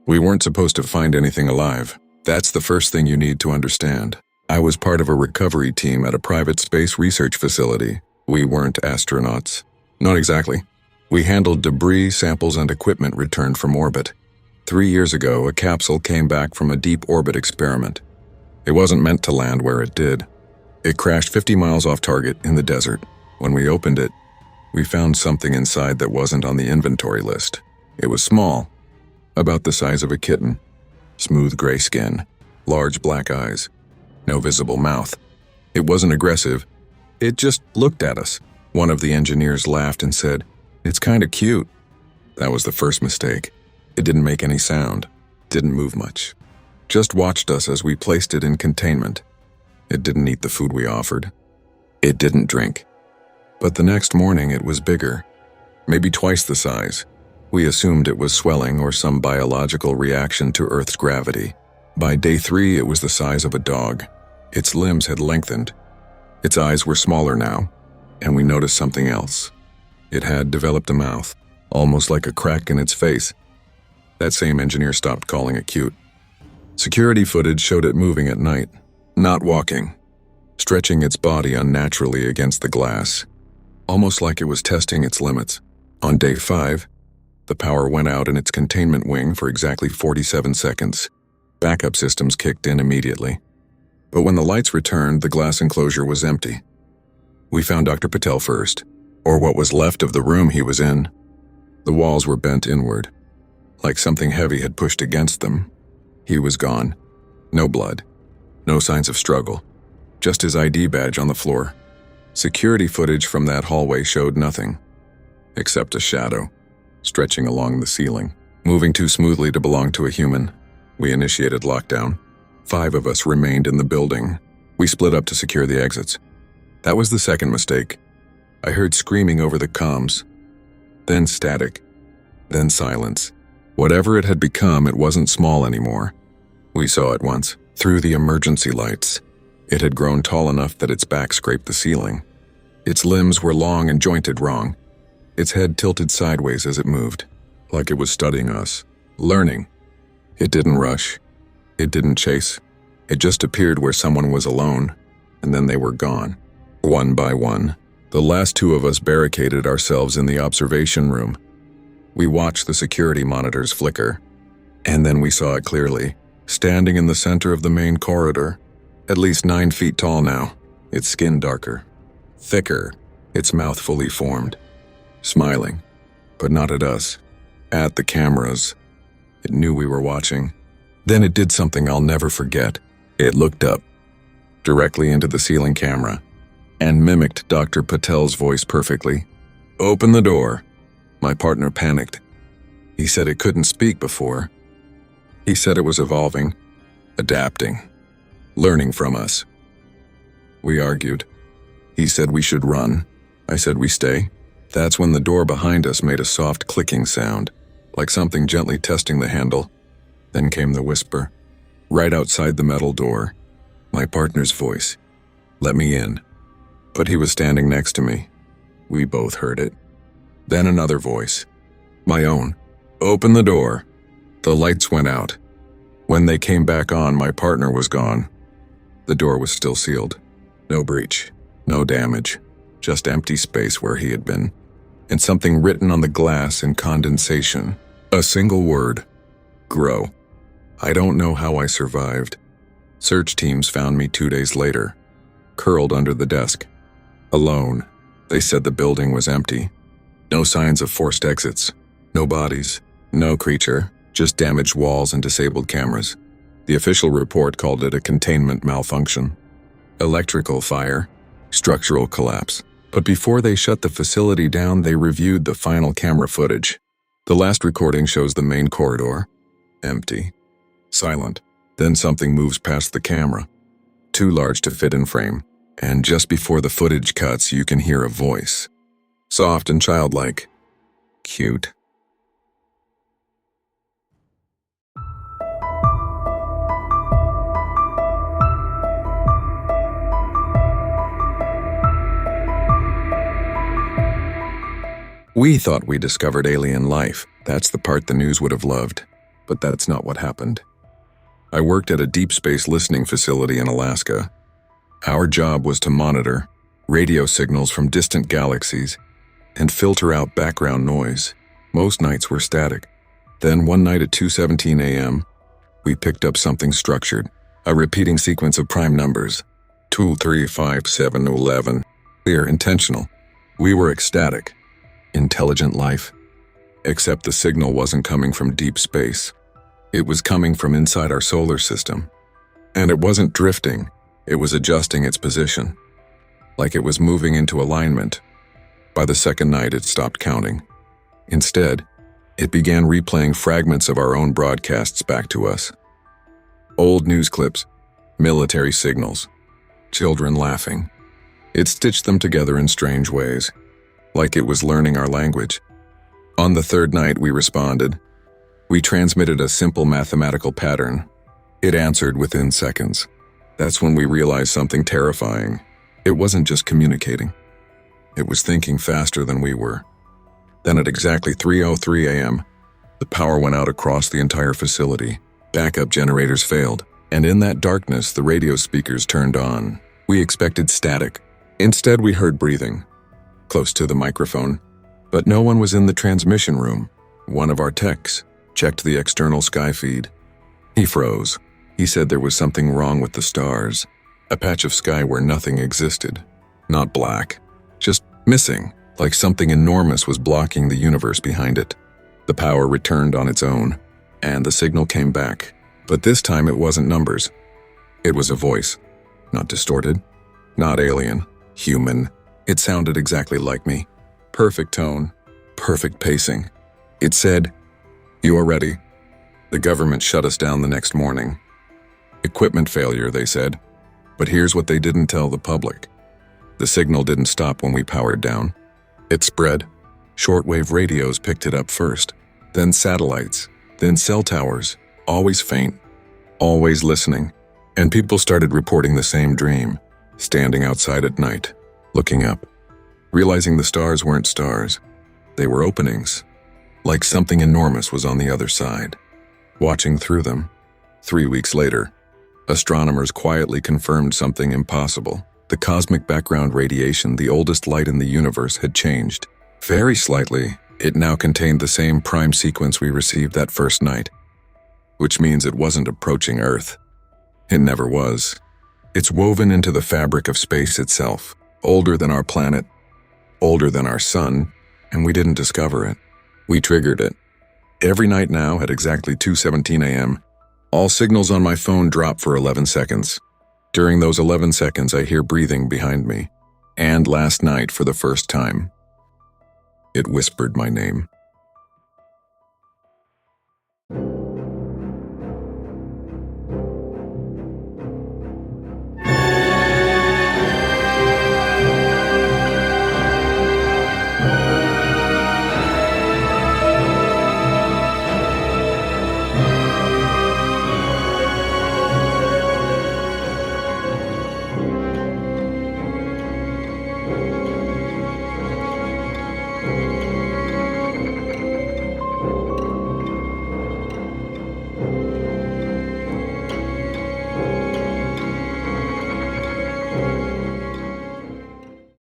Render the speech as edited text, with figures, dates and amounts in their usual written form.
We weren't supposed to find anything alive. That's the first thing you need to understand. I was part of a recovery team at a private space research facility. We weren't astronauts. Not exactly. We handled debris, samples, and equipment returned from orbit. 3 years ago, a capsule came back from a deep orbit experiment. It wasn't meant to land where it did. It crashed 50 miles off target in the desert. When we opened it, we found something inside that wasn't on the inventory list. It was small, about the size of a kitten. Smooth gray skin, large black eyes, no visible mouth. It wasn't aggressive. It just looked at us. One of the engineers laughed and said, "It's kind of cute." That was the first mistake. It didn't make any sound, didn't move much. Just watched us as we placed it in containment. It didn't eat the food we offered. It didn't drink. But the next morning it was bigger, maybe twice the size. We assumed it was swelling or some biological reaction to Earth's gravity. By day 3, it was the size of a dog. Its limbs had lengthened. Its eyes were smaller now, and we noticed something else. It had developed a mouth, almost like a crack in its face. That same engineer stopped calling it cute. Security footage showed it moving at night, not walking, stretching its body unnaturally against the glass, almost like it was testing its limits. On day 5, the power went out in its containment wing for exactly 47 seconds. Backup systems kicked in immediately. But when the lights returned, the glass enclosure was empty. We found Dr. Patel first, or what was left of the room he was in. The walls were bent inward, like something heavy had pushed against them. He was gone. No blood. No signs of struggle. Just his ID badge on the floor. Security footage from that hallway showed nothing, except a shadow, stretching along the ceiling, moving too smoothly to belong to a human. We initiated lockdown. 5 of us remained in the building. We split up to secure the exits. That was the second mistake. I heard screaming over the comms, then static, then silence. Whatever it had become, it wasn't small anymore. We saw it once, through the emergency lights. It had grown tall enough that its back scraped the ceiling. Its limbs were long and jointed wrong. Its head tilted sideways as it moved, like it was studying us, learning. It didn't rush. It didn't chase. It just appeared where someone was alone, and then they were gone. One by one, the last 2 of us barricaded ourselves in the observation room. We watched the security monitors flicker, and then we saw it clearly, standing in the center of the main corridor, at least 9 feet tall now, its skin darker, thicker, its mouth fully formed. Smiling, but not at us, at the cameras. It knew we were watching. Then it did something I'll never forget. It looked up, directly into the ceiling camera, and mimicked Dr. Patel's voice perfectly. "Open the door." My partner panicked. He said it couldn't speak before. He said it was evolving, adapting, learning from us. We argued. He said we should run. I said we stay. That's when the door behind us made a soft clicking sound, like something gently testing the handle. Then came the whisper, right outside the metal door. My partner's voice. "Let me in." But he was standing next to me. We both heard it. Then another voice. My own. "Open the door." The lights went out. When they came back on, my partner was gone. The door was still sealed. No breach, no damage, just empty space where he had been. And something written on the glass in condensation. A single word. Grow. I don't know how I survived. Search teams found me 2 days later, curled under the desk. Alone. They said the building was empty. No signs of forced exits. No bodies. No creature. Just damaged walls and disabled cameras. The official report called it a containment malfunction. Electrical fire. Structural collapse. But before they shut the facility down, they reviewed the final camera footage. The last recording shows the main corridor. Empty. Silent. Then something moves past the camera. Too large to fit in frame. And just before the footage cuts, you can hear a voice. Soft and childlike. Cute. We thought we discovered alien life. That's the part the news would have loved. But that's not what happened. I worked at a deep space listening facility in Alaska. Our job was to monitor radio signals from distant galaxies and filter out background noise. Most nights were static. Then one night at 2:17 a.m., we picked up something structured, a repeating sequence of prime numbers. 2, 3, 5, 7, 11. Clear, intentional. We were ecstatic. Intelligent life. Except the signal wasn't coming from deep space. It was coming from inside our solar system. And it wasn't drifting. It was adjusting its position. Like it was moving into alignment. By the second night, it stopped counting. Instead, it began replaying fragments of our own broadcasts back to us. Old news clips, military signals, children laughing. It stitched them together in strange ways, like it was learning our language. On the third night, we responded. We transmitted a simple mathematical pattern. It answered within seconds. That's when we realized something terrifying. It wasn't just communicating. It was thinking faster than we were. Then at exactly 3:03 a.m., the power went out across the entire facility. Backup generators failed, and in that darkness, the radio speakers turned on. We expected static. Instead, we heard breathing, close to the microphone. But no one was in the transmission room. One of our techs checked the external sky feed. He froze. He said there was something wrong with the stars, a patch of sky where nothing existed. Not black, just missing, like something enormous was blocking the universe behind it. The power returned on its own, and the signal came back. But this time it wasn't numbers. It was a voice. Not distorted, not alien, human. It sounded exactly like me. Perfect tone, perfect pacing. It said, "You are ready." The government shut us down the next morning. Equipment failure, they said. But here's what they didn't tell the public. The signal didn't stop when we powered down. It spread. Shortwave radios picked it up first, then satellites, then cell towers, always faint, always listening. And people started reporting the same dream, standing outside at night, looking up, realizing the stars weren't stars. They were openings, like something enormous was on the other side, watching through them. 3 weeks later, astronomers quietly confirmed something impossible. The cosmic background radiation, the oldest light in the universe, had changed. Very slightly, it now contained the same prime sequence we received that first night, which means it wasn't approaching Earth. It never was. It's woven into the fabric of space itself, older than our planet, older than our sun, and we didn't discover it. We triggered it. Every night now, at exactly 2:17 a.m., all signals on my phone drop for 11 seconds. During those 11 seconds, I hear breathing behind me. And last night, for the first time, it whispered my name.